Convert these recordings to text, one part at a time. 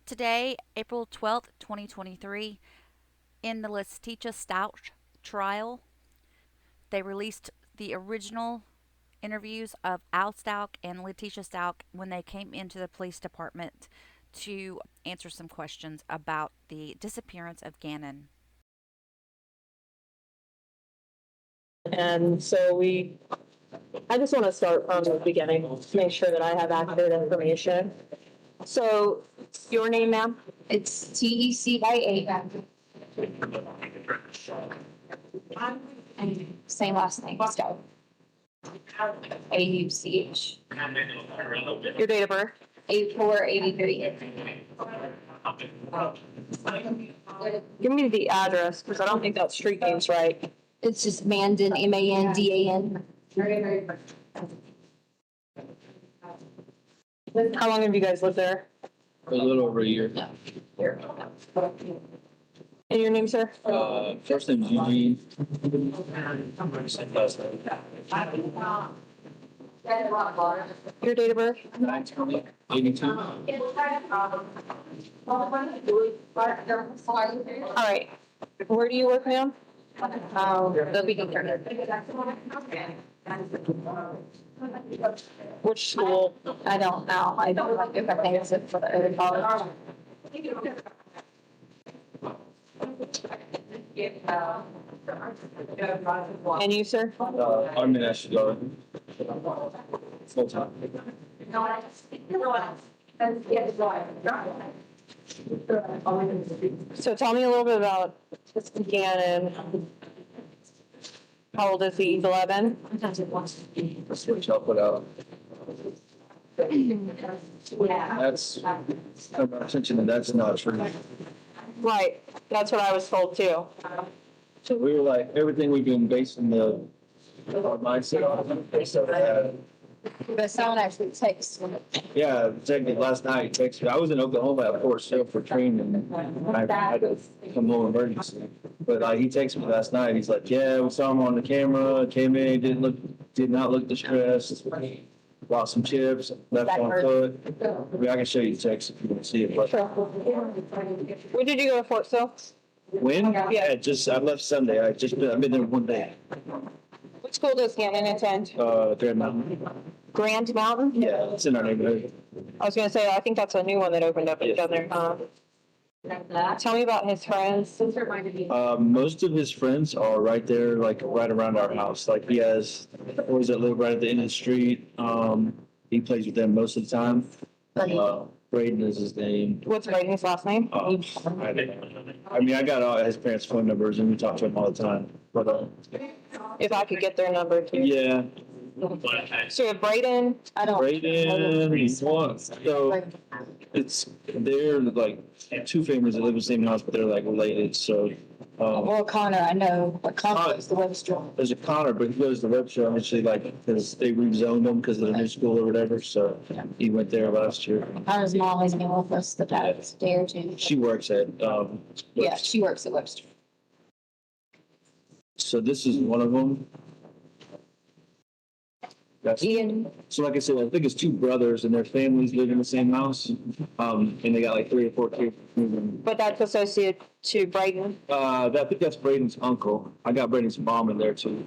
Today, April 12th, 2023, in the Letecia Stauch trial, they released the original interviews of Al Stauch and Letecia Stauch when they came into the police department to answer some questions about the disappearance of Gannon. And so I just want to start from the beginning to make sure that I have accurate information. So, your name, ma'am? It's Tecia. Same last name, Stauch. Auch. Your date of birth? 8483. Give me the address, because I don't think that street name's right. It's just Mandan, Mandan. How long have you guys lived there? A little over a year. And your name, sir? First name's Eugene. Last name. Your date of birth? 82. All right. Where do you work, ma'am? The beginning. Which school? I don't know. I don't like if I think it's for the other college. And you, sir? I'm in Asheville. Full time. So tell me a little bit about Gannon. How old is he? He's 11? Switch up without. That's, I'm attention, and that's not true. Right. That's what I was told too. So we were like, everything we've been basing our mindset on, based on that. But someone actually takes. Yeah, technically last night, texted me. I was in Oklahoma at Fort Sill for training, and I had to come home emergency. But he texted me last night. He's like, "Yeah, we saw him on the camera. Came in, did not look distressed. Lost some chips, left on foot." I mean, I can show you the text if you want to see it. But Sure. When did you go to Fort Sill? when? Yeah, I left Sunday. I've been there one day. What school does Gannon attend? Grand Mountain. Grand Mountain? Yeah, it's in our neighborhood. I was going to say, I think that's a new one that opened up down there. Tell me about his friends. Most of his friends are right there, like right around our house. Like he has boys that live right at the end of the street. He plays with them most of the time. Braden is his name. What's Braden's last name? I mean, I got all his parents' phone numbers and we talk to him all the time. But If I could get their number too. yeah, So Braden, I don't. Braden, so they're like two families that live in the same house, but they're like related. So Well, Connor, I know, but Connor is the Webster. there's a Connor, but he goes to Webster initially, like because they rezoned him because of the new school or whatever. So he went there last year. Connor's mom has been with us the past day or two. She works at Yeah, she works at Webster. So this is one of them. Ian. So like I said, I think it's two brothers and their families live in the same house. And they got like 3 or 4 kids. But that's associated to Braden. I think that's Braden's uncle. I got Braden's mom in there too.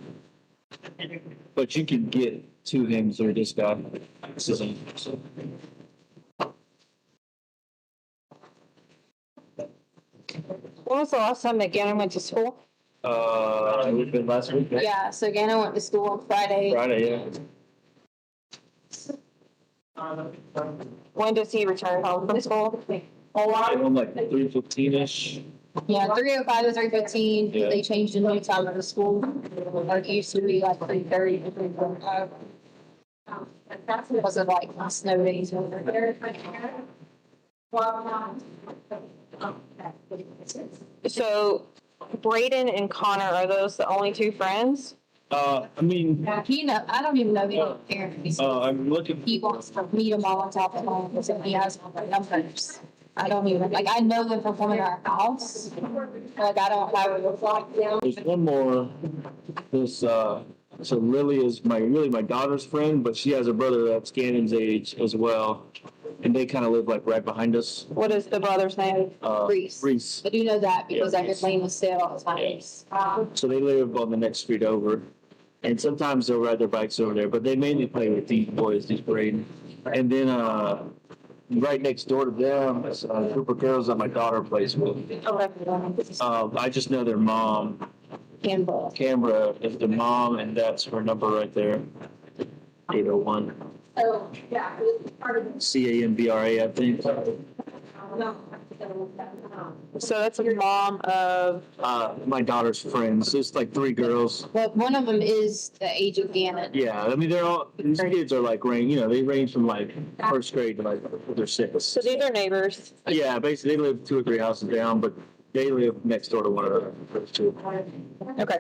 But you can get to him through this guy. This is him. When was the last time that Gannon went to school? It would have been last week. Right? Yeah, so Gannon went to school on Friday. Friday, yeah. When does he return home from school? I'm like 3:15ish. Yeah, 3:05 to 3:15. Yeah. They changed the new time of the school. Like it used to be like 3:30 to 3:45. Because of like snow days over there. So Braden and Connor, are those the only two friends? I mean, I don't even know the parents. I'm looking. He wants to meet them all on top of home because he has their numbers. I don't even, like, I know them from coming to our house. Like, I don't have a like them. There's one more. This so Lily is my daughter's friend, but she has a brother that's Gannon's age as well. and they kind of live like right behind us. What is the brother's name? Reese. Reese. I do know that because Yeah, I heard Lane was sale all the time. So they live on the next street over, and sometimes they'll ride their bikes over there, but they mainly play with these boys, these Braden. And then right next door to them is a group of girls that my daughter plays with. I just know their mom. Campbell. Canberra is the mom, and that's her number right there. 801. Oh, yeah. CAMBRA, I think. So that's a mom of, My daughter's friends. There's like three girls. But one of them is the age of Gannon. Yeah, I mean, they're all, these kids are like, they range from like first grade to like they're six. so these are neighbors. Yeah, basically they live 2 or 3 houses down, but they live next door to one another. Okay.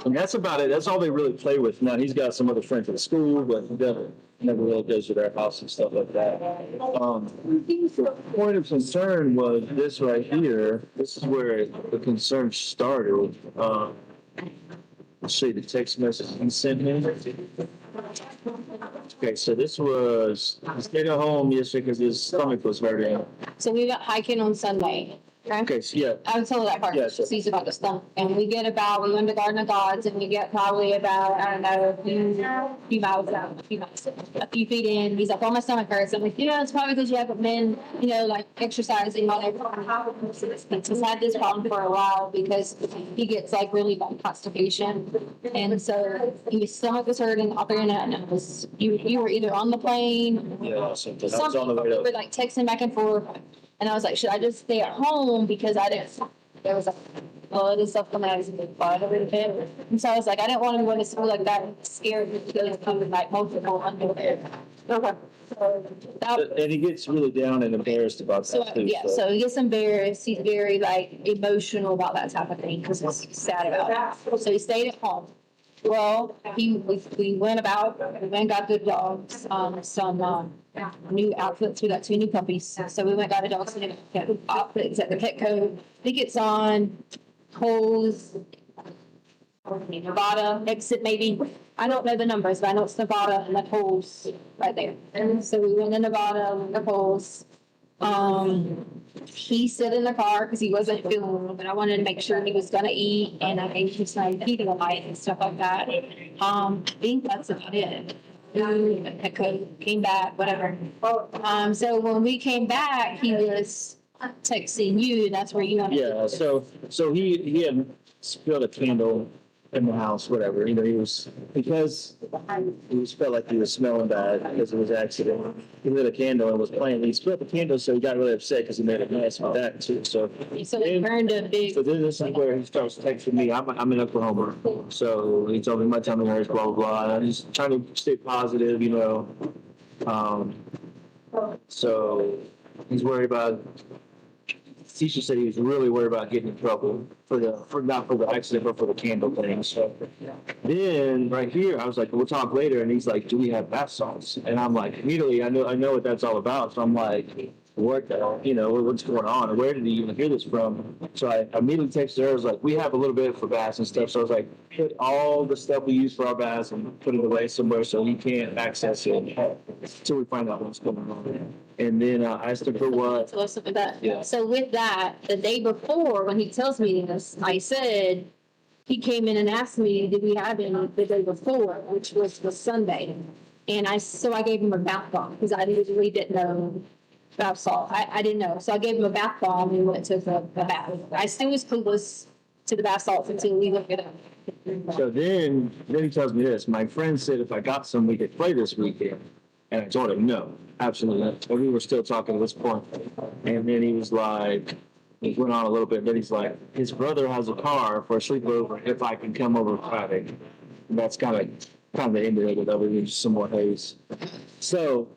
And that's about it. That's all they really play with. Now he's got some other friends at school, but he never really goes to their house and stuff like that. The point of concern was this right here. This is where the concern started. Let's see the text message he sent me. Okay, so this was, he stayed at home yesterday because his stomach was hurting. So we went hiking on Sunday. Okay, so yeah, I would tell that part. Yeah, so- She's about the stump. And we went to Garden of Gods and we get probably about, I don't know, a few miles out, a few feet in. He's like, oh, my stomach hurts. I'm like, yeah, it's probably because you haven't been, like exercising all day. He's had this problem for a while because he gets like really bad constipation. And so his stomach was hurting all through that. And it was, you were either on the plane, yeah, so that was something, on the way we up. were like texting back and forth. And I was like, should I just stay at home? Because there was like, all this stuff coming out of his body a little bit. And so I was like, I didn't want to go to school like that, scared because coming like multiple underwear. Okay. So that, And he gets really down and embarrassed about so that too. yeah, so he gets embarrassed. He's very like emotional about that type of thing because he's sad about it. So he stayed at home. Well, we went and got good dogs, some new outfits. We got 2 new puppies. So we went and got a dog some new outfits at the Petco. I think it's on Coles, Nevada exit maybe. I don't know the numbers, but I know it's Nevada and the Coles right there. And so we went to Nevada, the Coles. He sat in the car because he wasn't feeling well, but I wanted to make sure he was going to eat, and I gave him some Pedialyte and stuff like that. I think that's about it. Came back, whatever. So when we came back, he was texting you, and that's where you know. Yeah, so he had spilled a candle in the house, whatever. He was, because he felt like he was smelling bad because of his accident. He lit a candle and was playing. He spilled the candle, so he got really upset because he made a mess with that too. So He burned a big. So then this is where he starts texting me. I'm in Oklahoma, so he told me my tummy hurts, blah blah blah. And I'm just trying to stay positive, So he's worried about. Teacher said he was really worried about getting in trouble not for the accident, but for the candle thing. So then right here, I was like, we'll talk later. And he's like, do we have bath salts? And I'm like, immediately, I know what that's all about. So I'm like, what, what's going on? Or where did he even hear this from? So I immediately texted her. I was like, we have a little bit for baths and stuff. So I was like, put all the stuff we use for our baths and put it away somewhere so he can't access it until we find out what's going on. And then I asked him for what. So listen to that. Yeah. So with that, the day before, when he tells me this, I said, he came in and asked me, did we have any the day before, which was Sunday. And I gave him a bath bomb because I really didn't know bath salt. I didn't know. So I gave him a bath bomb and we went to the bath. I still was clueless to the bath salts until we looked it up. So then he tells me this. My friend said if I got some, we could play this weekend. And I told him, no, absolutely not. But we were still talking at this point. And then he was like, he went on a little bit, but he's like, his brother has a car for a sleepover if I can come over Friday. And that's kind of the end of it. That we need some more haze. So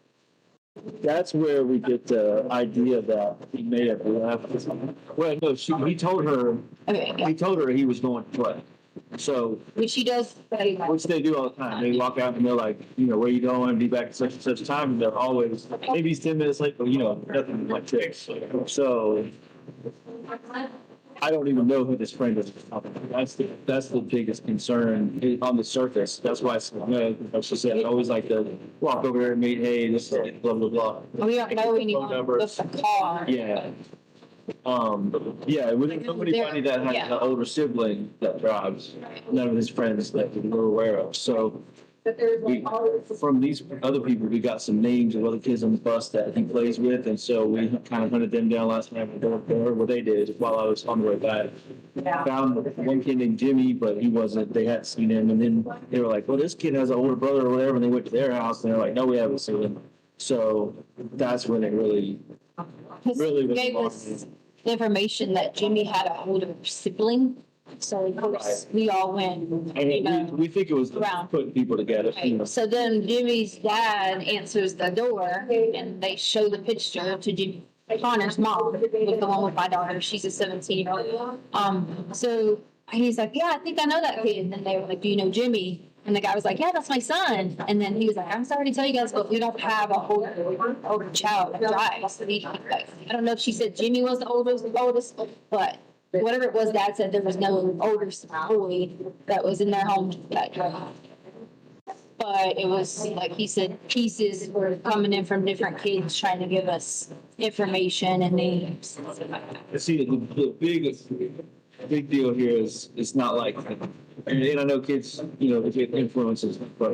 that's where we get the idea that he may have left. Well, no, he told her he was going to play. So, Which he does. which they do all the time. They walk out and they're like, where you going? Be back at such and such time. And they're always, maybe he's 10 minutes late, but nothing like this. So I don't even know who this friend is. That's the biggest concern on the surface. That's why I said, no, like she said, I always like to walk over there and meet, hey, this is blah, blah, blah. We don't know anyone Number. with the car. Yeah. Yeah, it was nobody funny that has Yeah. an older sibling that drives. None of his friends that we're aware of. So we, from these other people, we got some names of other kids on the bus that he plays with, and so we kind of hunted them down last night. What they did while I was on the way back. Found one kid named Jimmy, but he wasn't. They hadn't seen him, and then they were like, "Well, this kid has an older brother or whatever." And they went to their house, and they're like, "No, we haven't seen him." So that's when it really was Gave us information that Jimmy had an older sibling. So of course, we all went, you know. We think it was around. putting people together. You know. So then Jimmy's dad answers the door and they show the picture to Jimmy Connor's mom, with the one with my daughter. She's a 17-year-old. So he's like, yeah, I think I know that kid. And then they were like, do you know Jimmy? And the guy was like, yeah, that's my son. And then he was like, I'm sorry to tell you guys, but we don't have a older child that drives. So I don't know if she said Jimmy was the oldest, but whatever it was, Dad said there was no older boy that was in their home that drove. But it was like he said, pieces were coming in from different kids trying to give us information and names. See, the big deal here is it's not like, and I know kids, you know, they get influences, but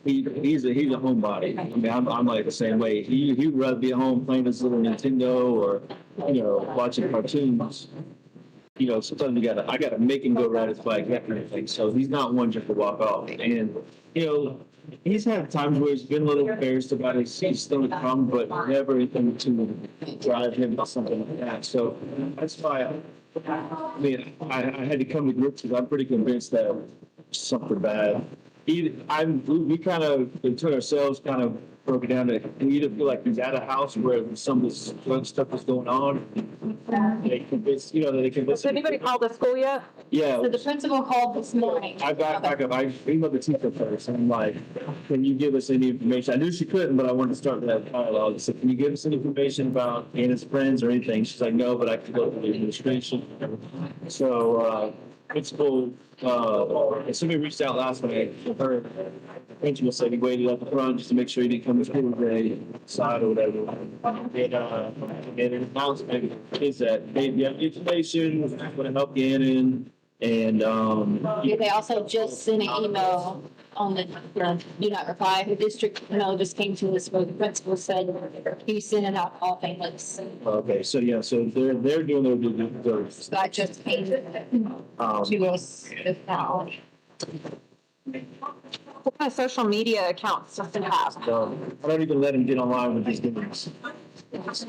he's a homebody. I mean, I'm like the same way. He'd rather be at home playing his little Nintendo or, you know, watching cartoons. You know, sometimes I gotta make him go ride his bike, that kind of thing. So he's not one just to walk off. And, you know, he's had times where he's been a little embarrassed about his stomach problem, but never anything to drive him to something like that. So that's why, I mean, I had to come to grips with, I'm pretty convinced that something bad. We kind of, between ourselves, kind of broke it down to, we either feel like he's at a house where some of this drug stuff is going on. They convince, you know, they convince. Has anybody called the school yet? Yeah. So the principal called this morning. I emailed the teacher first. I'm like, can you give us any information? I knew she couldn't, but I wanted to start with that dialogue. So can you give us any information about Anna's friends or anything? She's like, no, but I can go to the administration. So, principal, somebody reached out last night. Her principal said he waited up front just to make sure he didn't come to school today, side or whatever. And an announcement is that they have information, going to help Gannon. And They also just sent an email on the do not reply. The district email just came to us where the principal said he's sending out all families. okay, so yeah, so they're doing their due diligence. So I just came to us now. What kind of social media accounts does he have? So I don't even let him get online with these things.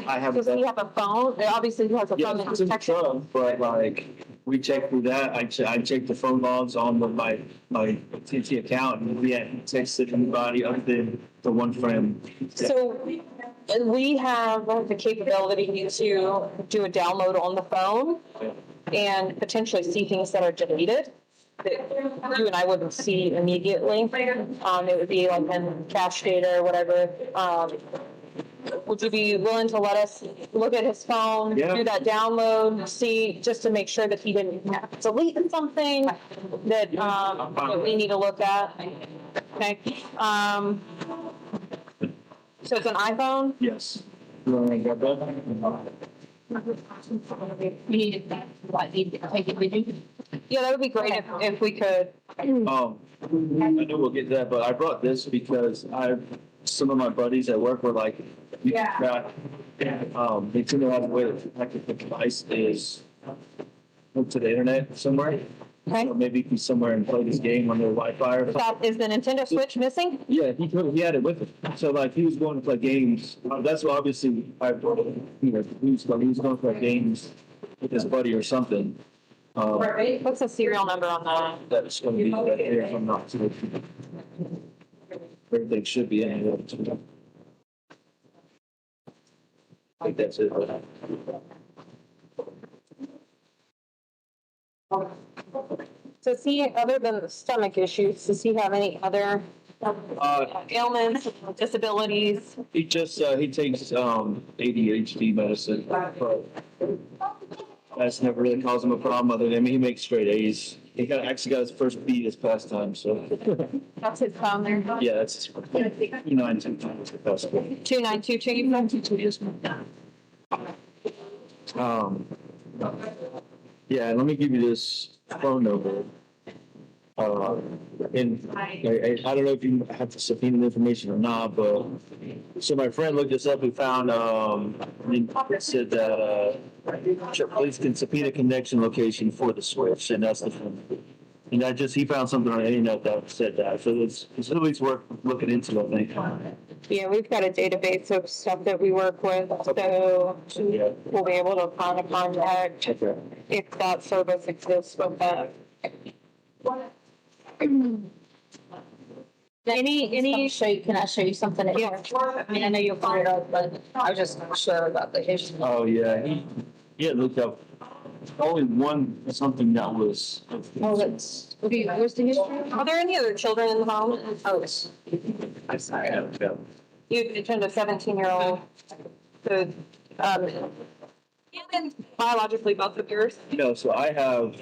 I have. Does he have a phone? Obviously, he has a Yeah, phone that it's he in the texts. trunk, but like, we check through that. I check the phone logs on my TNT account, and we hadn't texted anybody other than the one friend. So we have the capability to do a download on the phone and potentially see things that are deleted that you and I wouldn't see immediately. It would be like in cache data or whatever. Would you be willing to let us look at his phone, Yeah. do that download, see, just to make sure that he didn't delete something that, that we need to look at? Okay. So it's an iPhone? Yes. You want to get that? We need to, need to take it with you. Yeah, that would be great if we could. I know we'll get to that, but I brought this because some of my buddies at work were like, yeah. They tend to have a way to connect the device is hooked to the internet somewhere. Okay. So maybe he's somewhere and play this game on their Wi-Fi or something. Is the Nintendo Switch missing? Yeah, he had it with him. So like he was going to play games. That's what obviously he was going to play games with his buddy or something. What's the serial number on that? That's going to be right there if I'm not mistaken. Everything should be in here. I think that's it. Does he, other than the stomach issues, does he have any other ailments, disabilities? He just he takes ADHD medicine. That's never really caused him a problem other than he makes straight A's. He actually got his first B this past time, so. That's his phone there. Yeah, that's his first. 292 best. 2922. Yes, yeah, let me give you this phone number. And I don't know if you have to subpoena the information or not, but so my friend looked this up. He found it said that police can subpoena connection location for the switch, and that's the phone. And he found something on the internet that said that. So it's at least worth looking into, I think. Yeah, we've got a database of stuff that we work with, so we'll be able to find a contact if that service exists with that. Any, Can I show you something? yeah, I mean, I know you'll find it out, but I was just not sure about the history. Oh yeah, he had looked up only one something that was. Oh, that's, okay, where's the history? are there any other children in the home? Oh, it's. I'm sorry, I haven't got. You mentioned a 17-year-old. So, and biologically both of yours. No, so I have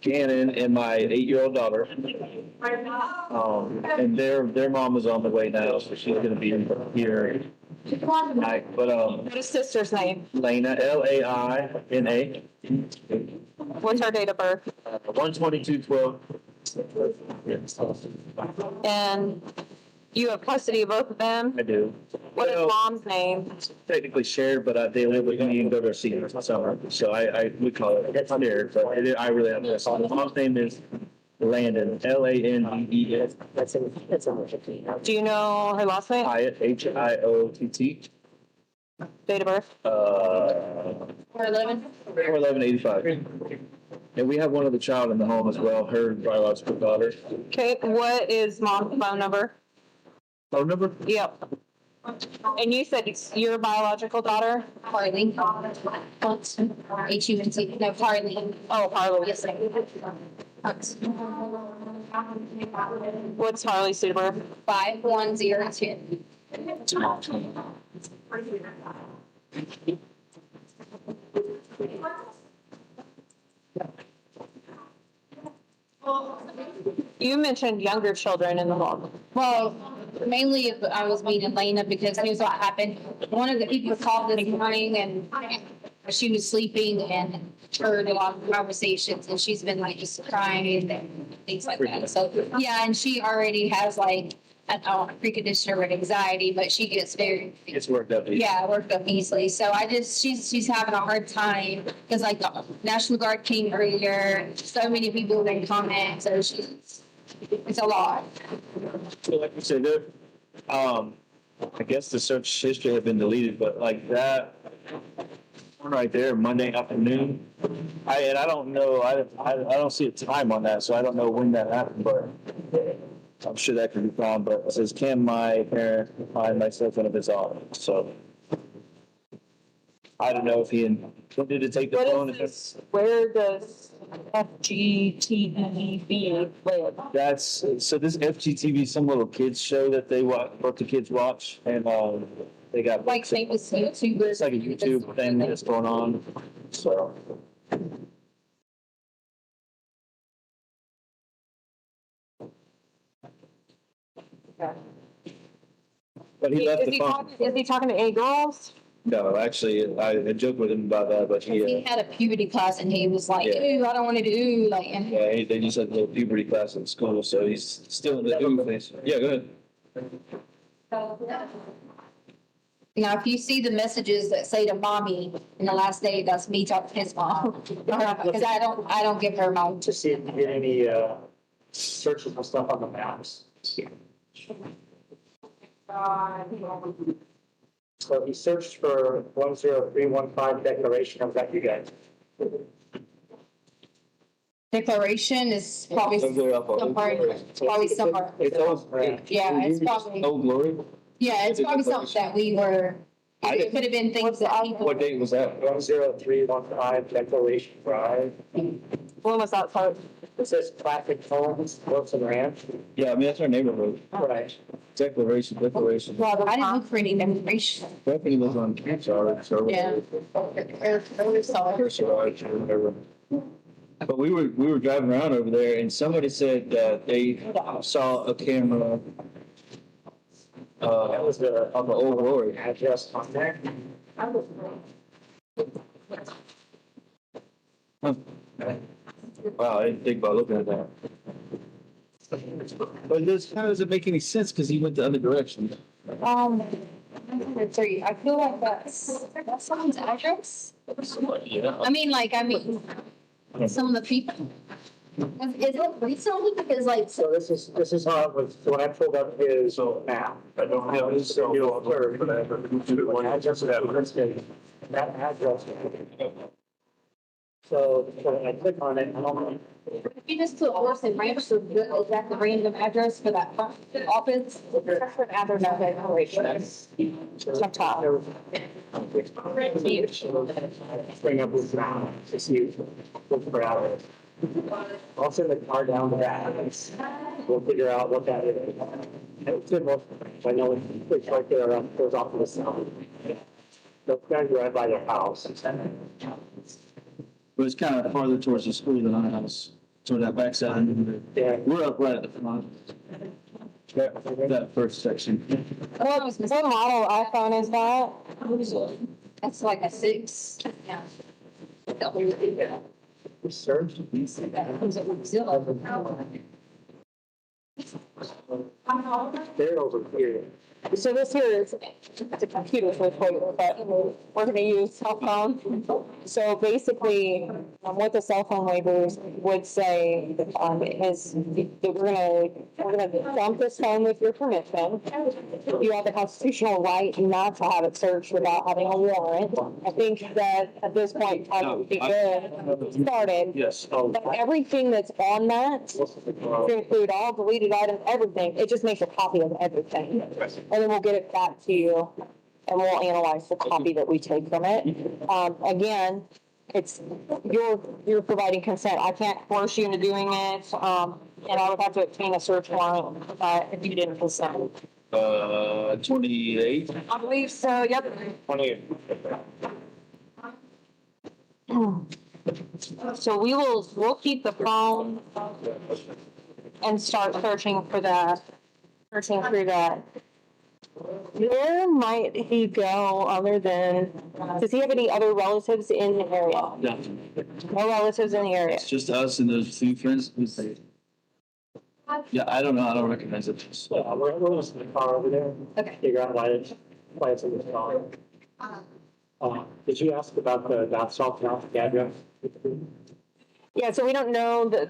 Gannon and my 8-year-old daughter. And their mom is on the way now, so she's gonna be here tonight. But What is sister's name? Lena, Laina. What's her date of birth? 12212. And you have custody of both of them? I do. What is Well, mom's name? technically shared, but they live with me and go to our senior summer. So we call it shared, but I really have this. Mom's name is Landon, Landens. Do you know her last name? Hyatt, Hiott. Date of birth? 411? 4/11/85. And we have one other child in the home as well, her biological daughter. Okay, what is mom's phone number? Phone number? Yep. And you said it's your biological daughter? Harley. H-U-N-T, no, Harley. Oh, Harley. Yes, sir. What's Harley's date of birth? 51010. You mentioned younger children in the home. Well, mainly I was meeting Lena because here's what happened. One of the people called this morning and she was sleeping and heard a lot of conversations and she's been like just crying and things like that. So, yeah, and she already has like a preconditioner with anxiety, but she gets very, It's worked up. yeah, worked up easily. So she's having a hard time because like the National Guard came earlier, so many people didn't comment, so it's a lot. So like you said, I guess the search history had been deleted, but like that one right there, Monday afternoon. I don't know. I don't see a time on that, so I don't know when that happened, but I'm sure that can be found. But it says, can my parent find my cell phone if it's off? So I don't know if he intended to take the phone. What is this? Where does FGTEV live? That's so. This FGTV, some little kids show that they watch, what the kids watch, and they got Like famous YouTubers. it's like a YouTube thing that's going on. So but he left the phone. Is he talking to any girls? No, actually, I joked with him about that, but He had a puberty class and he was like, Yeah. ooh, I don't want to do like, and they just had a little puberty class in school, so he's still in the ooh phase. Yeah, go ahead. now, if you see the messages that say to mommy in the last day, that's me talking to his mom. Because I don't give her my. To see if you get any searchable stuff on the maps. So he searched for 10315 declaration of that you guys. Declaration is probably somewhere, It's always, yeah, it's probably, Oh, glory. yeah, it's probably something that we were, I it could have been things that people. What date was that? 10315 declaration drive. when was that part? It says classic homes, Wilson Ranch. Yeah, I mean, that's our neighborhood. Right. Declaration. I didn't look for any information. Definitely lives on Kearsarge or Yeah. Kearsarge or whatever. But we were driving around over there and somebody said that they saw a camera That was the on the old Rory. address on there. Wow, I didn't think about looking at that. But this kind of doesn't make any sense because he went the other direction. Number 3, I feel like that's someone's address. Yeah. I mean, some of the people. Is it recently? Because So this is how it was, when I pulled up his map. I don't have his cell phone. One address that listed, that address. So when I click on it, I don't know. if you just put Orson Ranch, so is that the random address for that office? That's an address of declaration. It's on top. Bring up his map to see what for hours. I'll send the car down to that. We'll figure out what that is. It's good most, I know it's right there, goes off to the south. The guys right by their house. But it's kind of farther towards the school than our house, toward that backside. Yeah. We're up right at the front. That first section. What model iPhone is that? That's like a 6. Yeah. Search. That comes up with Zillow. They're over here. So this here is, it's a computer for you, but we're gonna use cell phone. So basically, what the cell phone waivers would say, is that we're gonna dump this phone with your permission. You have the constitutional right not to have it searched without having a warrant. I think that at this point, I would be good, started. Yes. But everything that's on that, to include all deleted items, everything, it just makes a copy of everything. And then we'll get it back to you and we'll analyze the copy that we take from it. Again, it's, you're providing consent. I can't force you into doing it. And I would have to obtain a search warrant, if you didn't consent. 28. I believe so, yep. 28. So we'll keep the phone and start searching through that. Where might he go other than, does he have any other relatives in the area? No, No relatives in the area. it's just us and those few friends. Yeah, I don't know. I don't recognize it. We're listening to the car over there. Okay. Figure out why it's in this car. Did you ask about the bath salt house, the address? Yeah, so we don't know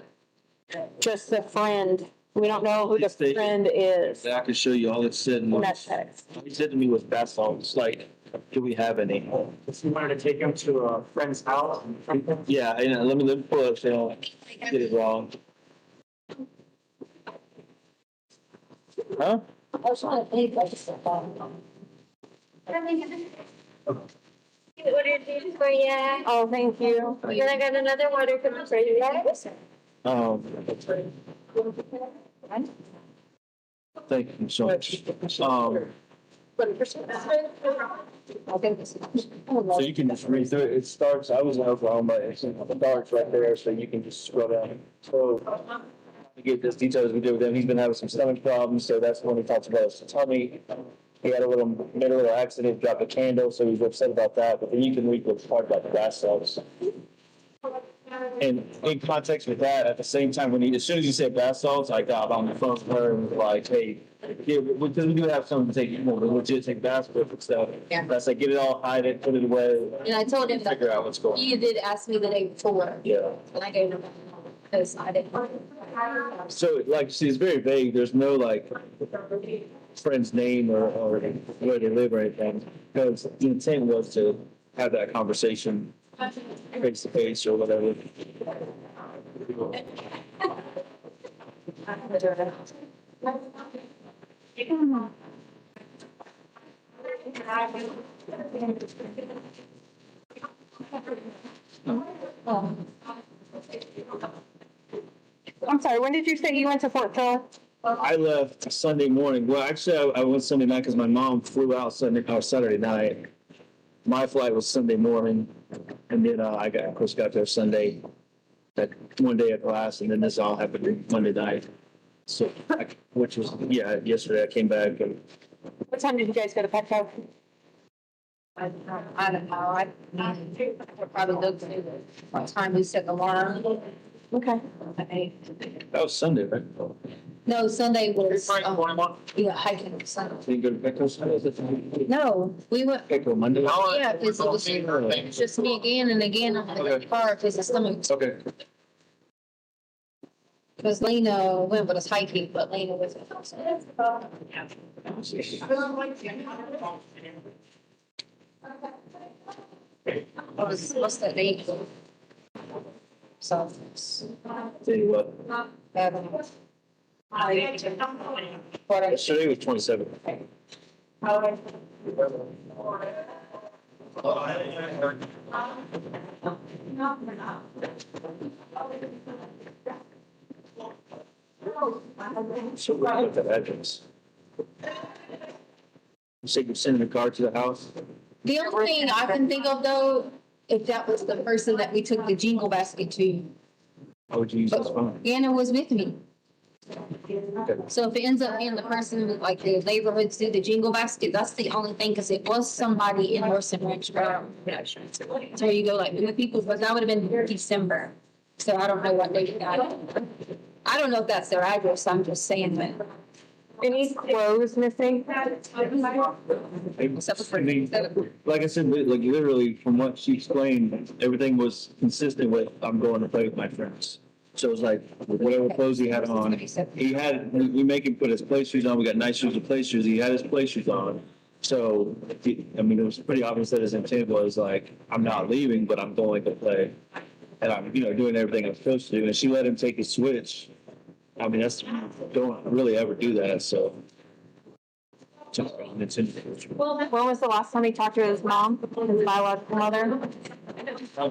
just the friend. We don't know who the friend is. I can show you all it said. in that text. He said to me was bath salts. Like, do we have any? If you wanted to take him to a friend's house. Yeah, and let me pull up so I don't get it wrong. Huh? I was trying to think like a Order these for you. Oh, thank you. Then I got another order coming for you guys. Thank you so much. So you can just read through it. It starts, I was in Oklahoma, it starts right there, so you can just scroll down. So to get this details we did with him, he's been having some stomach problems, so that's when he talks about his tummy. He had a little accident, dropped a candle, so he's upset about that, but then you can read what's part about the bath salts. And in context with that, at the same time, as soon as you said bath salts, I got on the phone with her and was like, hey, yeah, because we do have someone to take more legit take baths with and stuff. Yeah. That's like, get it all, hide it, put it away, And I told him that figure out what's going on. you did ask me the day before, Yeah. and I gave him, because I didn't. So, like, see, it's very vague. There's no, like, friend's name or where they live or anything. Because the intent was to have that conversation face to face or whatever. sorry, when did you say you went to Fort Phil? I left Sunday morning. Well, actually, I went Sunday night because my mom flew out Saturday night. My flight was Sunday morning, and then of course, got there Sunday. That one day of class, and then this all happened Monday night. So, which was yesterday. I came back and What time did you guys go to Petco? I don't know. I probably looked at what time we set the alarm. Okay. that was Sunday, right? No, Sunday was, hiking Sunday. Did you go to Petco Sunday? No, we went, Petco Monday? yeah, because it was just me again and again on the car because the stomach. Okay. Because Lena went with us hiking, but Lena was. What's that date? So. Tell you what, yesterday was 27. So we're with that address. You said you're sending a car to the house? The only thing I can think of though, if that was the person that we took the jingle basket to, How would you use this phone? Anna was with me. Okay. So if it ends up being the person with like the neighborhoods do the jingle basket, that's the only thing, because it was somebody in Orson Ranch. So you go like with people, but that would have been December. So I don't know what they got. I don't know if that's their address. I'm just saying that. Any clothes missing? I mean, like I said, like literally from what she explained, everything was consistent with, I'm going to play with my friends. So it was like, whatever clothes he had on, we make him put his play shoes on. We got nice shoes and play shoes. He had his play shoes on. So, I mean, it was pretty obvious that his intent was like, I'm not leaving, but I'm going to play. And I'm, doing everything I'm supposed to do. And she let him take his switch. I mean, don't really ever do that, so. It's in. When was the last time he talked to his mom, his biological mother?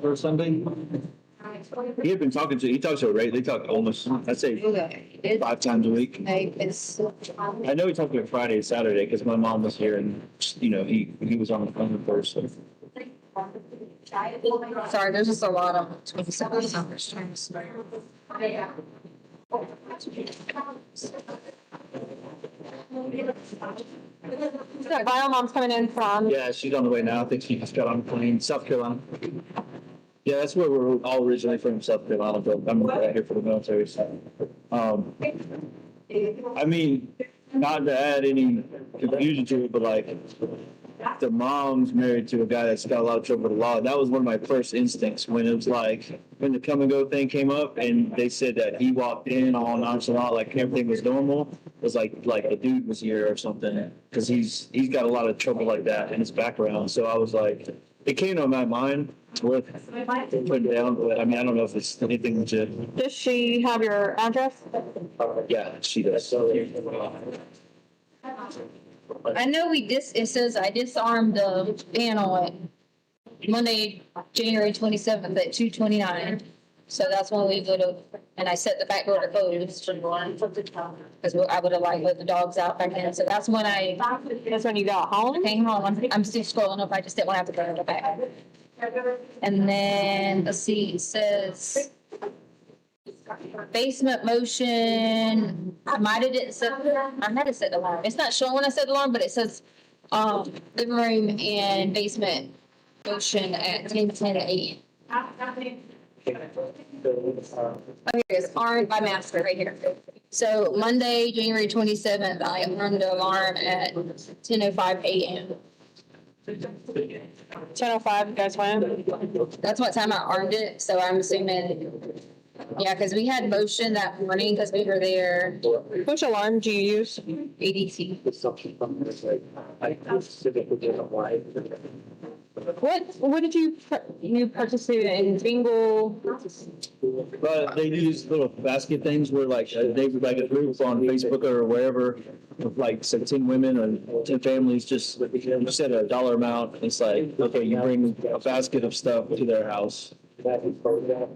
For Sunday? He had been talking he talks to her, right? They talk almost, I'd say 5 times a week. I know he talked to her Friday and Saturday because my mom was here and, he was on the phone with her, so. Sorry, there's just a lot of 27 numbers. So bio mom's coming in from. Yeah, she's on the way now. I think she just got on a plane, South Carolina. Yeah, that's where we're all originally from, South Carolina, but I'm right here for the military. So, I mean, not to add any confusion to it, but like, the mom's married to a guy that's got a lot of trouble with the law. That was one of my first instincts when it was like, when the come and go thing came up and they said that he walked in all nonchalant, like everything was normal. It was like the dude was here or something, because he's got a lot of trouble like that in his background. So I was like, it came to my mind with putting down, but I mean, I don't know if it's anything legit. Does she have your address? Yeah, she does. I know it says I disarmed the panel at Monday, January 27th at 2:29. So that's when we would have, and I set the back door to close. Because I would have like let the dogs out back in. So that's when That's when you got home? came home. I'm still scrolling up. I just didn't want to have to go to the back. And then, let's see, it says basement motion. I might have didn't set, I had to set the alarm. It's not showing when I set the alarm, but it says, living room and basement motion at 10:10 a.m. Oh, here it is, armed by master right here. So Monday, January 27th, I armed the alarm at 10:05 a.m. 10:05, you guys went? That's what time I armed it, so I'm assuming, yeah, because we had motion that morning because we were there, Which alarm do you use? ADT. What did you participate in? Bingo? But they do these little basket things where like they would like a group on Facebook or wherever of like say 10 women or 10 families, just you set a dollar amount. It's like, okay, you bring a basket of stuff to their house that he photographed.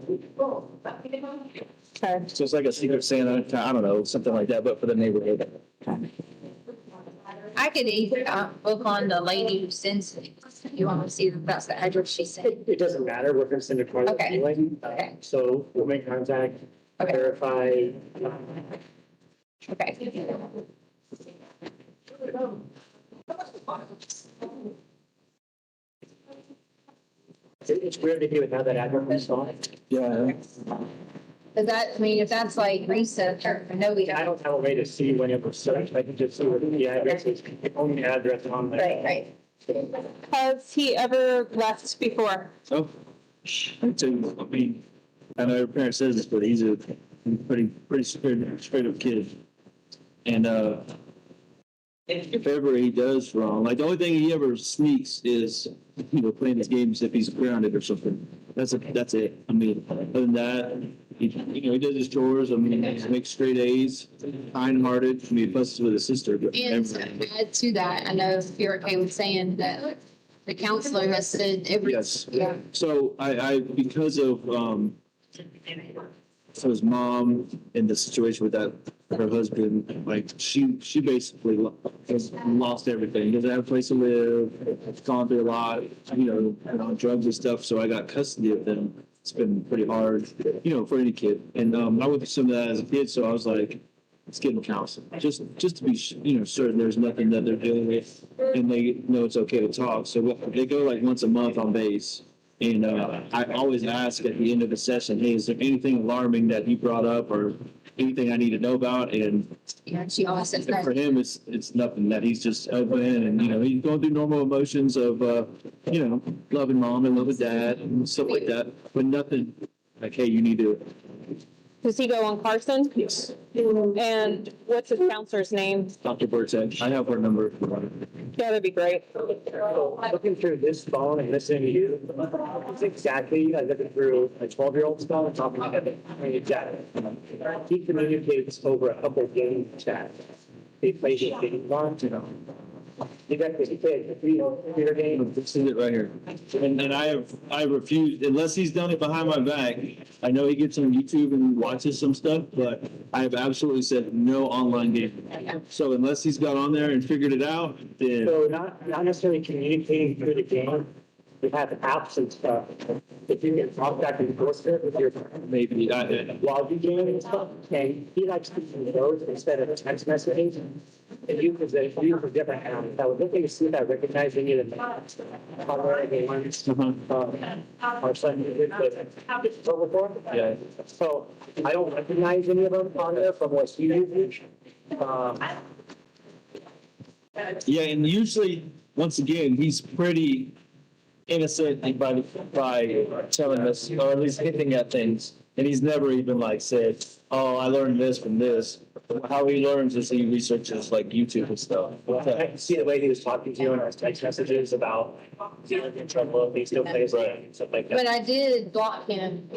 Okay. So it's like a Secret Santa, I don't know, something like that, but for the neighborhood. I could either look on the lady who sends it. If you want to see if that's the address she sent. It doesn't matter, we're gonna send a card Okay. anyway. Okay. So we'll make contact, Okay. verify. Okay. It's weird that he would have that address on. Yeah. Does that, I mean, if that's like recent, or I know we I have. don't have a way to see when it was searched, I can just see what the address is, the only address on there. Right. Has he ever left before? So, I mean, I know your parent says this, but he's a pretty straight up kid. And, if ever he does wrong, like the only thing he ever sneaks is, playing his games if he's grounded or something. That's it. I mean, other than that, he does his chores. I mean, he makes straight A's, kind-hearted. I mean, he fusses with his sister. But And to add to that, I know if you're okay with saying that the counselor has said every. Yes. Yeah. So I because of, so his mom in the situation with her husband, like she basically has lost everything. Doesn't have a place to live, gone through a lot, on drugs and stuff. So I got custody of them. It's been pretty hard, for any kid. And I went through some of that as a kid, so I was like, let's get them counseling, just to be, certain there's nothing that they're dealing with, and they know it's okay to talk. So they go like once a month on base. And I always ask at the end of the session, hey, is there anything alarming that he brought up or anything I need to know about? And Yeah, she always says that. for him, it's nothing, that he's just open and, he's going through normal emotions of, loving mom and loving dad and stuff like that, but nothing like, hey, you need to. Does he go on Carson? Yes. And what's his counselor's name? Dr. Burtek, I have her number. Yeah, that'd be great. Looking through this phone and listening to you, it's exactly like looking through a 12-year-old's phone and talking to him. I mean, exactly. He communicates over a couple of game chats. He plays a game on, He got this kid, computer game. This is it right here. And I refuse, unless he's done it behind my back. I know he gets on YouTube and watches some stuff, but I have absolutely said no online gaming. So unless he's got on there and figured it out, then So not necessarily communicating through the game. We have apps and stuff. If you can talk back and forth with your maybe, while you game and stuff, and he likes to use those instead of text messaging. And you use it for different apps. I was looking to see if I recognize any of them. Our son did before. yeah. So I don't recognize any of them on there from what he uses. Yeah, and usually, once again, he's pretty innocent by telling us, or at least hinting at things. And he's never even like said, oh, I learned this from this. How he learns is he researches like YouTube and stuff. I can see the way he was talking to you in his text messages about feeling in trouble if he still plays game and stuff like that. But I did block him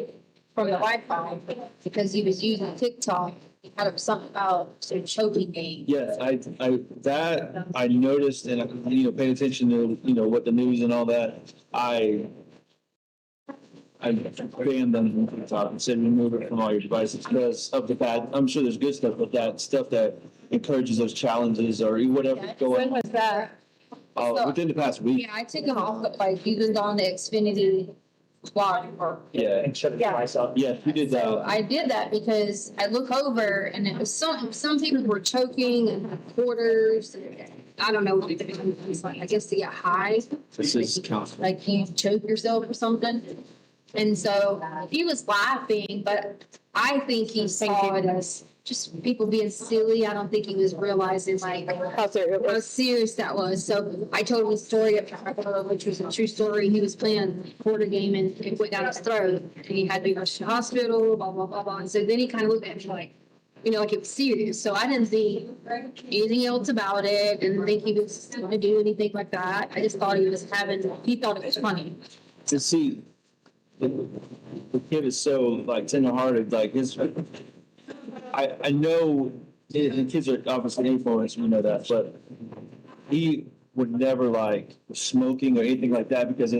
from the Wi-Fi because he was using TikTok. He had up something about some choking game. Yes, I noticed, and paying attention to what the news and all that. I banned them from TikTok and said remove it from all your devices because of the bad. I'm sure there's good stuff, but that stuff that encourages those challenges or whatever Yeah. going When on. was that? Within the past week. Yeah, I took him off, but like he was on the Xfinity Squad or. Yeah, And shut the device up. yeah, you did So that. I did that because I look over and it was some people were choking and quarters. I don't know what it's like. I guess to get high, This is counseling. like you choke yourself or something. And so he was laughing, but I think he saw it as just people being silly. I don't think he was realizing like How serious it how was? serious that was. So I told him the story of which was a true story. He was playing a quarter game and it went down his throat and he had to be rushed to the hospital, blah, blah, blah, blah. And so then he kind of looked at me like, like it was serious. So I didn't think anything else about it. Didn't think he was going to do anything like that. I just thought he thought it was funny. To see, the kid is so like tenderhearted, like I know the kids are obviously influenced, we know that, but he would never like smoking or anything like that because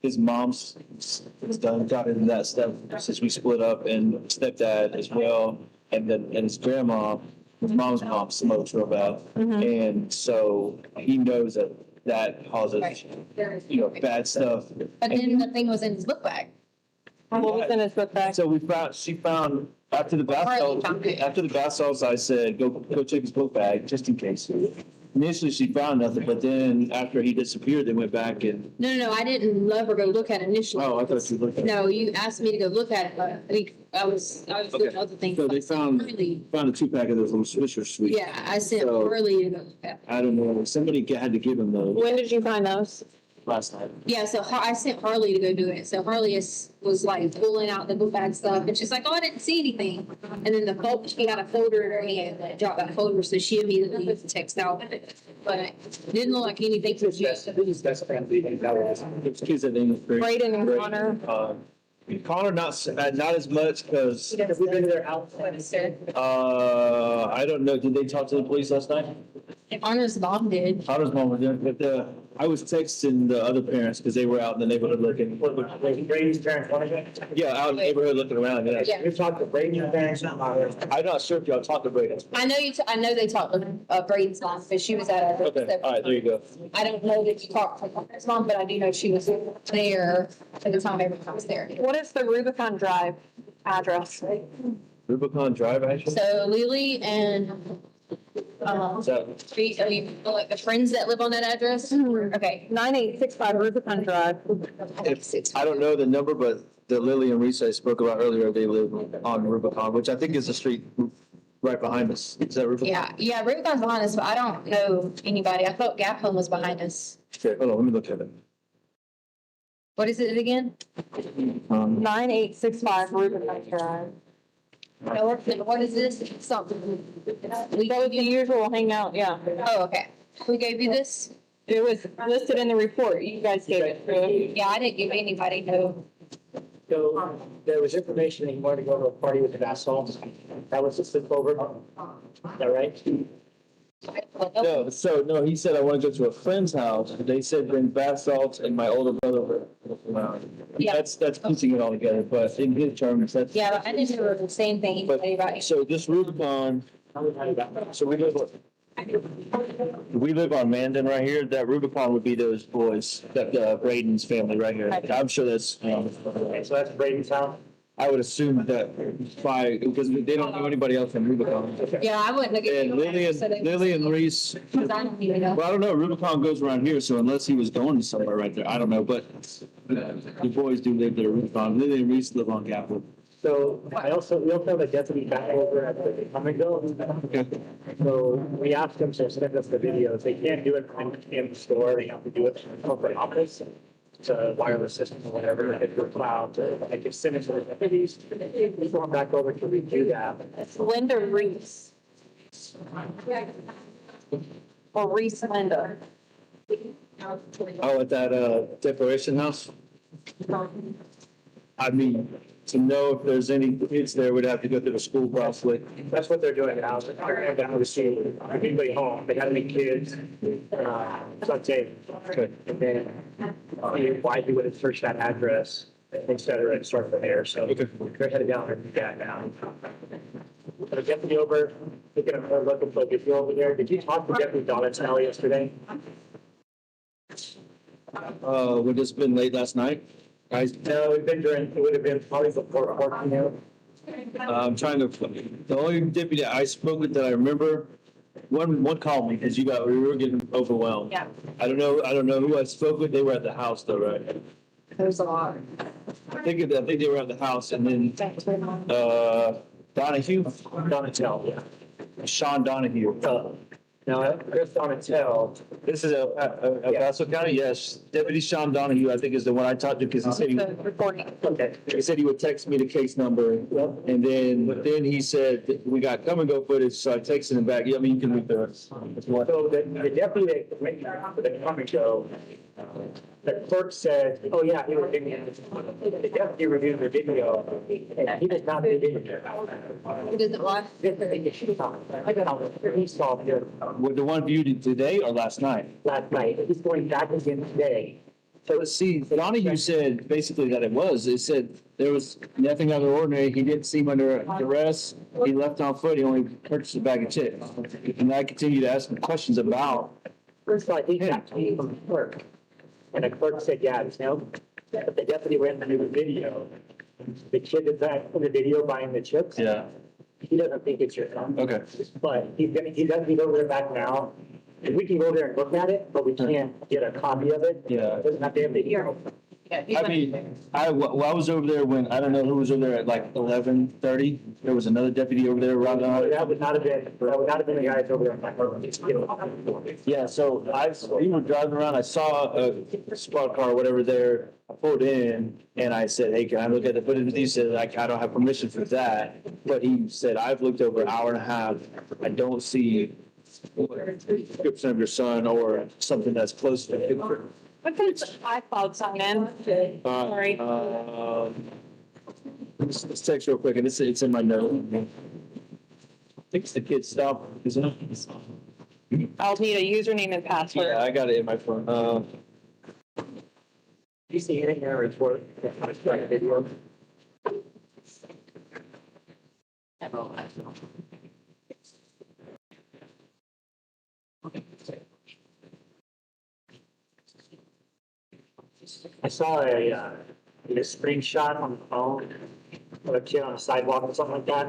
his mom's it's done, got into that stuff since we split up, and stepdad as well, and then, and his grandma, his mom's mom smokes real bad. And so he knows that that causes, you know, bad stuff. But then the thing was in his book bag. What was in his book bag? So she found, after the bath Harley salts, found it. after the bath salts, I said, go check his book bag, just in case. Initially, she found nothing, but then after he disappeared, they went back and, No, I didn't love or go look at it initially. oh, I thought you looked at it. No, you asked me to go look at it, but I was doing other things. So they found Harley- a 2-pack of those little Swisher Sweets. Yeah, I sent So- Harley to go look at it. I don't know, somebody had to give him those When did you find those? last night. Yeah, so I sent Harley to go do it. So Harley was like pulling out the book bag stuff, and she's like, "Oh, I didn't see anything." And then she had a folder in her hand that dropped that folder, so she immediately texted out. But it didn't look like anything was just. Who's best friend? That was. It's kids at English. Braden and Connor. Connor, not as much, because, Have we been to their house? I don't know, did they talk to the police last night? Connor's mom did. Connor's mom was there, but, I was texting the other parents, because they were out in the neighborhood looking. Was Brady's parents one of them? Yeah, out in the neighborhood looking around, yeah. Yeah. We've talked to Brady's parents. I'm not sure if y'all talked to Brady. I know I know they talked to Braden's mom, but she was at a. Okay, all right, there you go. I don't know that you talked to Connor's mom, but I do know she was there at the time everyone was there. What is the Rubicon Drive address? Rubicon Drive, actually? So Lily and, Is that, I mean, like the friends that live on that address? Okay. 9865 Rubicon Drive. I don't know the number, but the Lily and Reese I spoke about earlier, they live on Rubicon, which I think is the street right behind us. Is that Rubicon? Yeah, Rubicon's behind us, but I don't know anybody. I thought Gap Home was behind us. Okay, hold on, let me look at it. What is it again? 9865 Rubicon Drive. What is this? Something. That was the usual hangout, yeah. Oh, okay. Who gave you this? It was listed in the report. You guys gave it to. Yeah, I didn't give anybody no. So there was information that you wanted to go to a party with the bath salts. That was just over. Is that right? No, he said I want to go to a friend's house. They said bring bath salts and my older brother. Yeah. That's piecing it all together, but in his terms, that's. Yeah, but I didn't know the same thing But, anybody about. so this Rubicon, so we live on Mandan right here. That Rubicon would be those boys, that Braden's family right here. I'm sure that's, Okay, so that's Brady's house. I would assume that because they don't know anybody else in Rubicon. Yeah, I wouldn't have given And you. Lily and Reese, Because I don't even know. well, I don't know, Rubicon goes around here, so unless he was going somewhere right there, I don't know, but the boys do live there, Rubicon. Lily and Reese live on Capitol. So we also have a deputy back over at the Cummingville. Okay. So we asked them to send us the videos. They can't do it in the store. They have to do it in the corporate office. It's a wireless system or whatever, like your cloud. I can send it to the deputies. We go back over to review that. Linda Reese. Or Reese Linda. Oh, at that declaration house? I mean, to know if there's any kids there, we'd have to go through the school probably. That's what they're doing now. They're down to see anybody home. They got any kids. So I'd say, Okay. and then why you would have searched that address, et cetera, and start from there. So Okay. they're headed down there to do that now. So Deputy over, looking at her local focus, you over there. Did you talk to Deputy Donatell yesterday? Would this been late last night? No, it would have been probably before 14. I'm trying to, the only deputy I spoke with that I remember, one called me because we were getting overwhelmed. Yeah. I don't know who I spoke with. They were at the house though, right? There's a lot. I think they were at the house and then, Donahue, Donatell, yeah. Sean Donahue. Now, Chris Donatell, This is El Paso County, yes. Deputy Sean Donahue, I think is the one I talked to because he said The recording. he said he would text me the case number. And then he said, we got come and go footage, so I texted him back. Yeah, I mean, you can read the rest. so the deputy that went to the coming show, the clerk said, oh yeah, he was video. The deputy reviewed the video, and he does not see video. Who doesn't watch? I don't know, he saw it With the one viewed today or last night? last night. He's going back again today So see, Donahue said basically that it said there was nothing out of the ordinary. He didn't seem under duress. He left on foot. He only purchased a bag of chips. And I continued to ask him questions about. First of all, he got to from the clerk. And the clerk said, yeah, no. But the deputy ran into the video. The kid is back in the video buying the chips. Yeah. He doesn't think it's your son. Okay. But he's over there back now. And we can go there and look at it, but we can't get a copy of it. Yeah. It doesn't have to have the video. I mean, I was over there when, I don't know who was over there at like 11:30. There was another deputy over there around. That would not have been the guys over there. You know. Yeah, so we were driving around, I saw a squad car or whatever there, I pulled in, and I said, hey, can I look at the footage? He said, I don't have permission for that, but he said, I've looked over an hour and a half, I don't see description of your son or something that's close to it. What kind of iCloud sign in? Sorry. Let's text real quick, and it's in my note. I think it's the kid's stop, isn't it? I'll need a username and password. Yeah, I got it in my phone. You see it in your report? Video. I saw a screenshot on the phone of a kid on a sidewalk or something like that.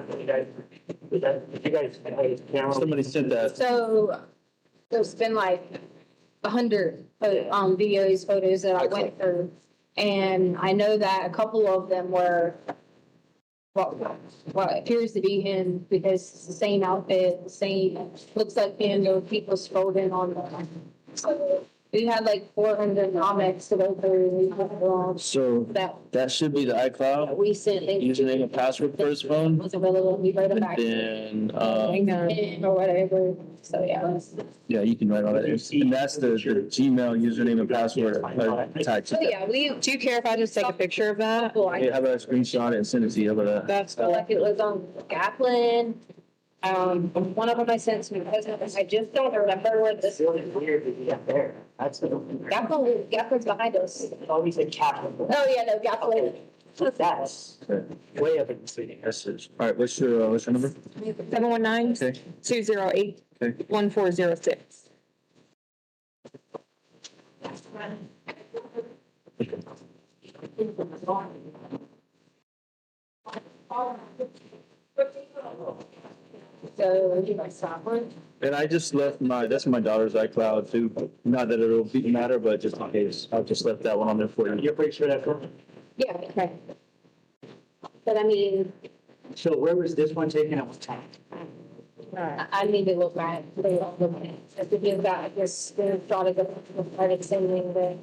You guys, camera. Somebody sent that. So there's been like 100 videos, photos that I went through. And I know that a couple of them were what appears to be him because it's the same outfit, the same, looks like him, there were people scrolling on the. So we had like 400 comments to go through. So that should be the iCloud We sent. username and password for his phone. Was available, we wrote it back. Then, Or whatever, so yeah. yeah, you can write all that. And that's the Gmail username and password attached. So yeah, Do you care if I just take a picture of that? Hey, how about I screenshot it and send it to you? How about that? That's So cool. like it was on Gaplin. One of them I sent to my husband, I just don't remember what this. It's really weird that you got there. That's Gaplin's behind us. always a cap. Oh, yeah, no, Gaplin. That's way up in the city. Message. All right, what's your number? 719 Okay. 208 Okay. 1406. So, do my software? And I just left that's my daughter's iCloud too. Not that it'll matter, but just in case, I've just left that one on there for you. You're pretty sure that's right? Yeah, okay. But I mean, So where was this one taken at what time? I need to look back. If it gives that, I just thought of the credit saying that.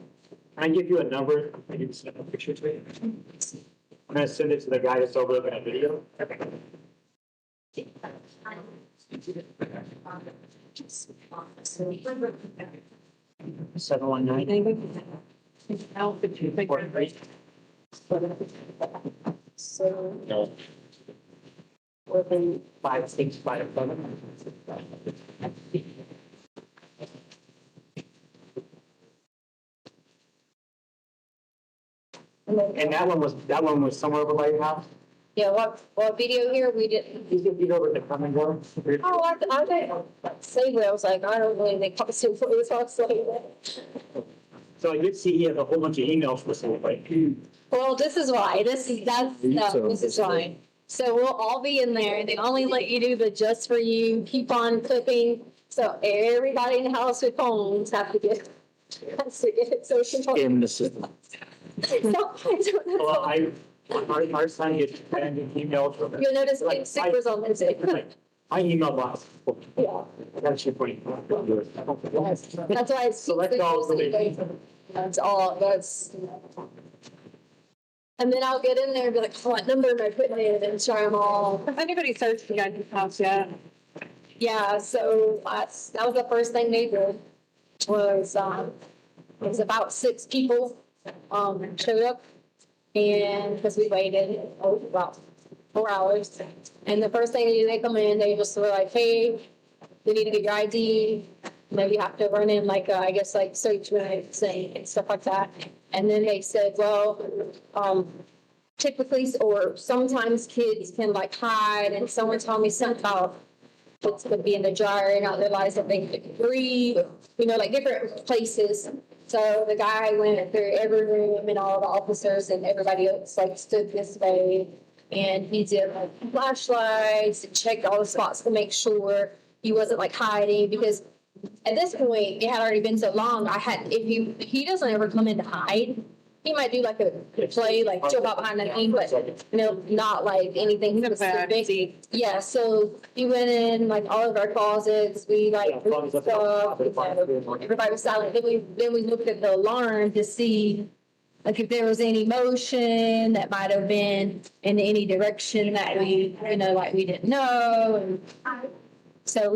Can I give you a number? I can send a picture to you. I'm gonna send it to the guy that's overlooking that video. Seven one nine. So. No. Within 5657. And that one was somewhere over by your house? Yeah, what video here, we didn't. You go over the common door? Oh, I didn't say what I was like, I don't really make posted photos, I was like, So I did see he has a whole bunch of emails for somebody. well, this is why, this is why. So we'll all be in there, they only let you do the just for you, keep on clipping. So everybody in the house with phones has to get it, so she. In the system. Well, our son gets random emails from. You'll notice big stickers on this. My email box. Yeah. That's your point. That's why it's. Select all. That's all, and then I'll get in there and be like, what number am I putting in and try them all. Has anybody searched the guy's house yet? Yeah, so that was the first thing they did was, it was about 6 people, showed up. And because we waited about 4 hours. And the first thing they come in, they just were like, hey, you need to get your ID. Maybe you have to run in like, I guess like search saying and stuff like that. And then they said, well, typically, or sometimes kids can like hide, and someone told me somehow kids could be in the jar and not realize that they could breathe, like different places. So the guy went through every room and all the officers and everybody else like stood this way. And he did like flashlights and checked all the spots to make sure he wasn't like hiding, because at this point it had already been so long. If he doesn't ever come in to hide, he might do like a play, like jump out behind the thing, but not like anything specific. Yeah, so he went in like all of our closets. We like moved stuff. Everybody was silent. Then we looked at the alarm to see like if there was any motion that might have been in any direction that we, like we didn't know. And so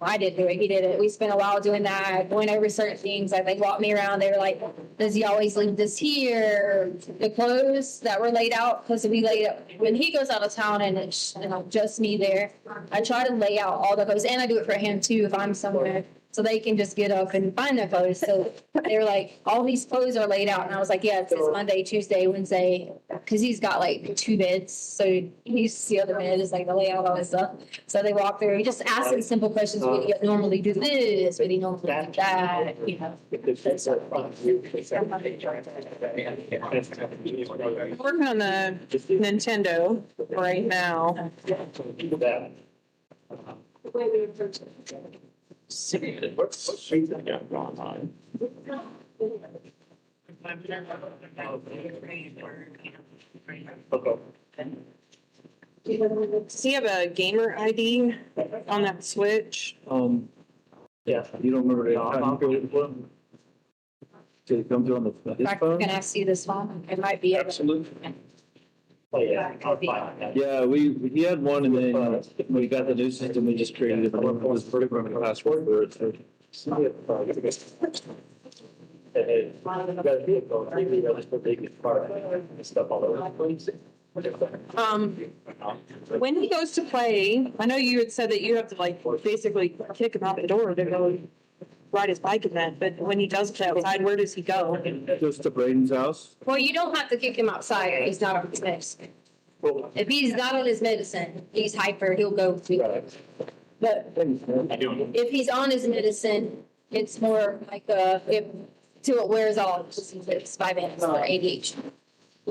I did do it, he did it. We spent a while doing that, going over certain things. Like they walked me around, they were like, does he always leave this here? The clothes that were laid out, because we laid out, when he goes out of town and it's just me there, I try to lay out all the clothes, and I do it for him too if I'm somewhere. So they can just get up and find their clothes. So they were like, all these clothes are laid out. And I was like, yeah, it's Monday, Tuesday, Wednesday. Because he's got like 2 beds. So he used to see other bed is like to lay out all his stuff. So they walk through. He just asks them simple questions. Would you normally do this? Would you normally do that? Working on the Nintendo right now. Does he have a gamer ID on that Switch? Yeah, you don't remember the did it come through on his I'm phone? going to see this one. It might be. Absolutely. Oh, yeah. Yeah, he had one, and then when we got the new system, we just created it. It was pretty much a password for it. So. When he goes to play, I know you had said that you have to like basically kick him out the door to go ride his bike event, but when he does play outside, where does he go? Goes to Braden's house. Well, you don't have to kick him outside if he's not on his medicine. If he's not on his medicine, he's hyper, he'll go to. But if he's on his medicine, it's more like till it wears off, it's 5 minutes for ADHD.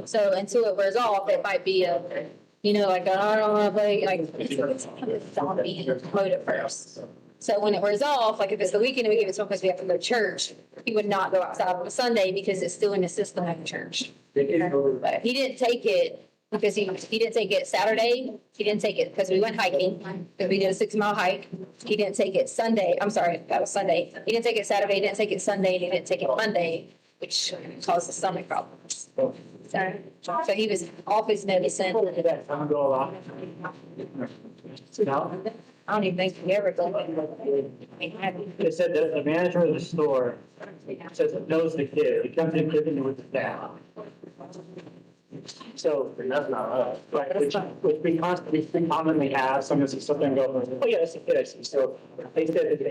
So until it wears off, it might be like I don't want to play, like it's zombie mode at first. So when it wears off, like if it's the weekend and we give it to him because we have to go to church, he would not go outside on a Sunday because it's still in the system at church. But he didn't take it because he didn't take it Saturday. He didn't take it because we went hiking, because we did a 6-mile hike. He didn't take it Sunday. I'm sorry, that was Sunday. He didn't take it Saturday, he didn't take it Sunday, and he didn't take it Monday, which causes stomach problems. So he was off his medicine. I don't even think he ever done it. They said that the manager of the store says it knows the kid. He comes in giving with the dad. So that's not us, right? Which we commonly have. Someone sees something and go, oh yeah, that's a kid I see. So they said that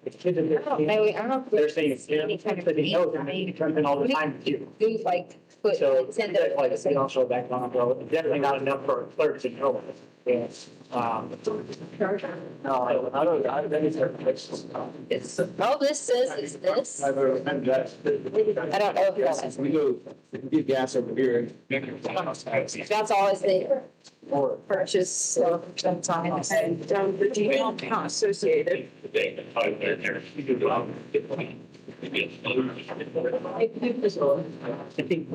it's kids in their team. They're saying it's him, but he knows him. He comes in all the time with you. Do like put So send that's it. like a single show back on, bro. Definitely not enough for a clerk to know. Yeah. No, I don't think it's. All this says is this. I don't know if that's. We go get gas over here. That's always the purchase, so sometime. And the Gmail account associated. I think.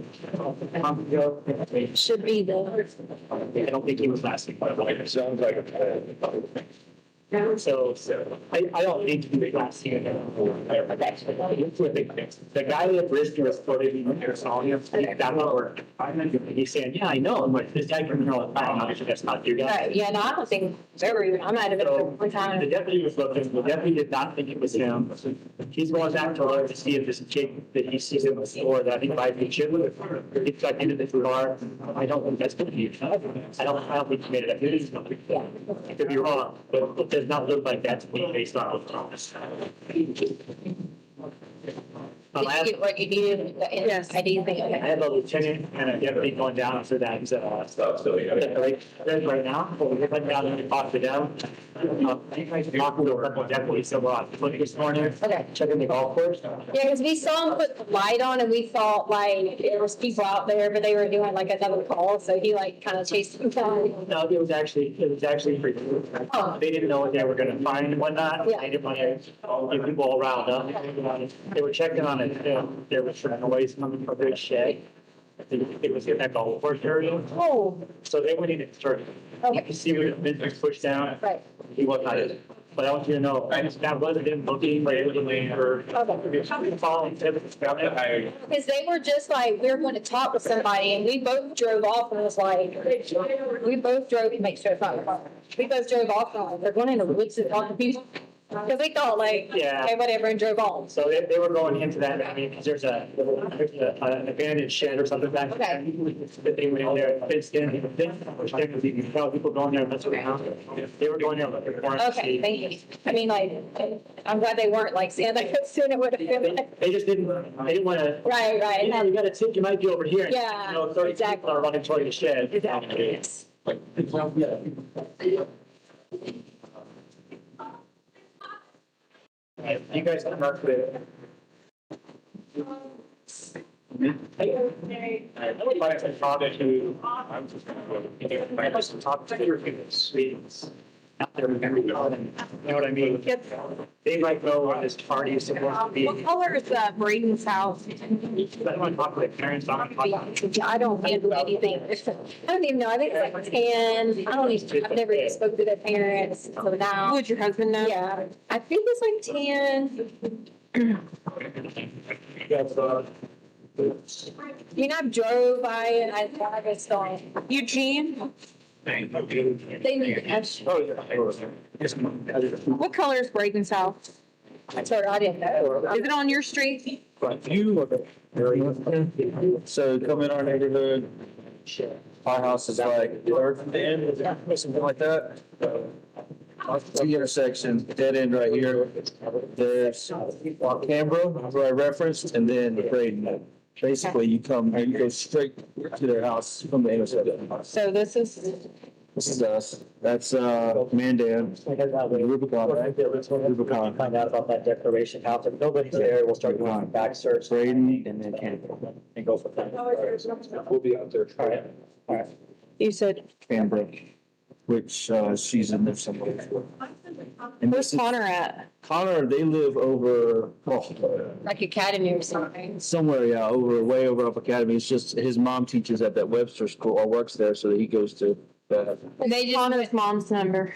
Should be the. I don't think he was lasting. Sounds like a. So I don't need to be lasting. The guy that risked was putting in there, saw him, that not work. He's saying, yeah, I know, I'm like, this guy can here all the time, obviously that's not your guy. Yeah, no, I don't think ever, I might have been So one the time. deputy was looking, the deputy did not think it was him. He's going back to her to see if this kid that he sees in the store that he buys the chip with, he got into the car. I don't think that's gonna be. I don't think he made it up. It is not. I could be wrong, but it does not look like that to me based on the promise. Did you get what you needed? Yes. ID thing. I had a lieutenant and everything going down after that. Right now, but we went down and we talked to them. You guys talked to a couple of deputies, so we're this morning, Okay. checking the golf course. Yeah, because we saw him put the light on and we thought like there was people out there, but they were doing like another call, so he like kind of chased them down. No, it was actually pretty cool. Oh. They didn't know what they were gonna find and whatnot. Yeah. They didn't want to get people all riled up. They were checking on it. There was some noise coming from their shed. It was in that golf course area. Oh, So they went in and started. okay, You see where the business pushed down? right. He was not it. But I want you to know, that wasn't him looking for anything or. Okay. Following evidence about it. Because they were just like, we were going to talk to somebody and we both drove off and it was like, we both drove, make sure it's not, we both drove off and like, they're going in the woods to talk to people. Because we thought like, Yeah. okay, whatever, and drove on. So they were going into that, I mean, because there's an abandoned shed or something back there. That they went in there, fenced in, which they could even tell people going there, messing around. They were going there looking for it. Okay, thank you. I mean, like, I'm glad they weren't like saying that soon it would have been. They just didn't, they didn't want to. Right, right. Yeah, you got to think you might be over here. Yeah, You know, 30 exactly. people are running toward the shed. Exactly. You guys can mark it. I would like to talk to, I just talk to your students out there, you know what I mean? They might know where this party is supposed to be. What color is Braden's house? I want to talk to the parents, I want to talk to. I don't handle anything. I don't even know. I think it's like 10. I don't even, I've never spoke to their parents. So now, Would your husband know? yeah, I think it's like 10. That's, I mean, I've drove by it. I just don't. Eugene, They need to, Oh, yeah. Yes, ma'am. what color is Braden's house? I told her I didn't know. Is it on your street? But you. So come in our neighborhood, our house is like third from the end, something like that. The intersection, dead end right here. There's Canberra, where I referenced, and then Braden. Basically, you go straight to their house from the intersection. So this is, This is us. That's Mandan. Rubicon, right? Rubicon. Find out about that declaration house. If nobody's there, we'll start doing a back search. Braden. And then and go from there. We'll be out there. All right. All right. you said, Canberra, which she's in there somewhere. And where's this is Connor at? Connor, they live over, oh, Like Academy or something. somewhere, yeah, way over up Academy. It's just his mom teaches at that Webster school or works there, so he goes to that. They just, Connor's mom's number.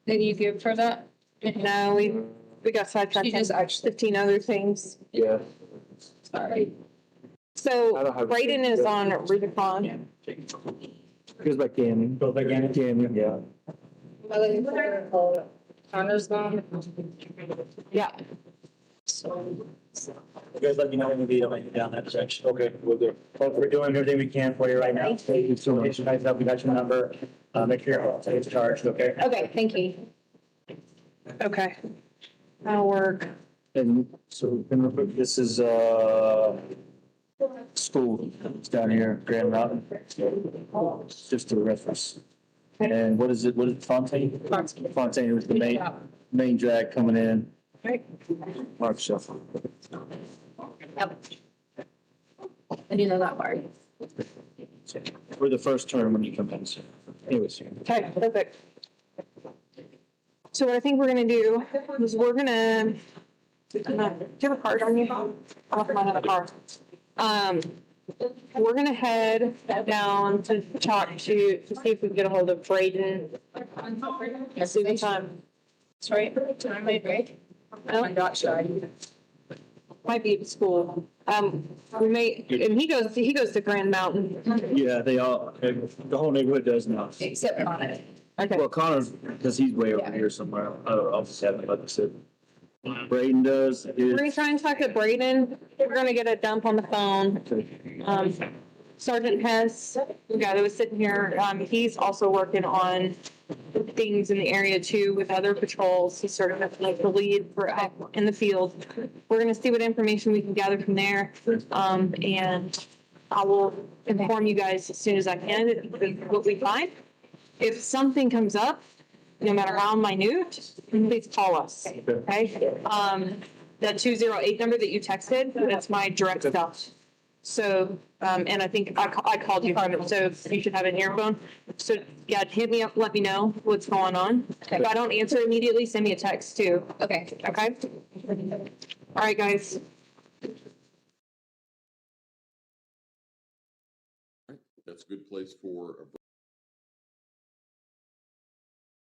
did you give her that? No, we got sidetracked She just on actually, 15 other things. Yeah. sorry. I So don't have- Braden is on Rubicon. Goes by Gannon. Go back in. Gannon, yeah. Connor's mom. Yeah. You guys let me know when you need to down that section. Okay, we'll do. We're doing everything we can for you right now. Thank you so much. You guys up, we got your number. Make sure it's charged, okay? Okay, thank you. Okay. That'll work. And so this is school. It's down here, Grand Mountain. Just a reference. And what is it? What is it? Fontaine? Fontaine was the main drag coming in. Mark Shuffle. Yep. I didn't know that part. For the first term when you come in. So anyways. Okay, perfect. So what I think we're gonna do is we're gonna, do you have a card on you? I don't have a card. We're gonna head down to talk to see if we can get a hold of Braden. See the time. That's right. Time I break. No? I'm not sure. Might be at school. We may, and he goes to Grand Mountain. Yeah, they all, the whole neighborhood does now. Except Connor. Okay. Well, Connor's, because he's way over here somewhere. I'll just have it, like I said. Braden does. We're gonna try and talk to Braden. We're gonna get a dump on the phone. Sergeant Hess, the guy that was sitting here, he's also working on things in the area too with other patrols. He's sort of like the lead for in the field. We're gonna see what information we can gather from there. And I will inform you guys as soon as I can with what we find. If something comes up, no matter how minute, please call us, okay? That 208 number that you texted, that's my direct stuff. So, and I think I called you from it, so you should have it in your phone. So, yeah, hit me up, let me know what's going on. If I don't answer immediately, send me a text too. Okay. Okay? All right, guys. That's a good place for a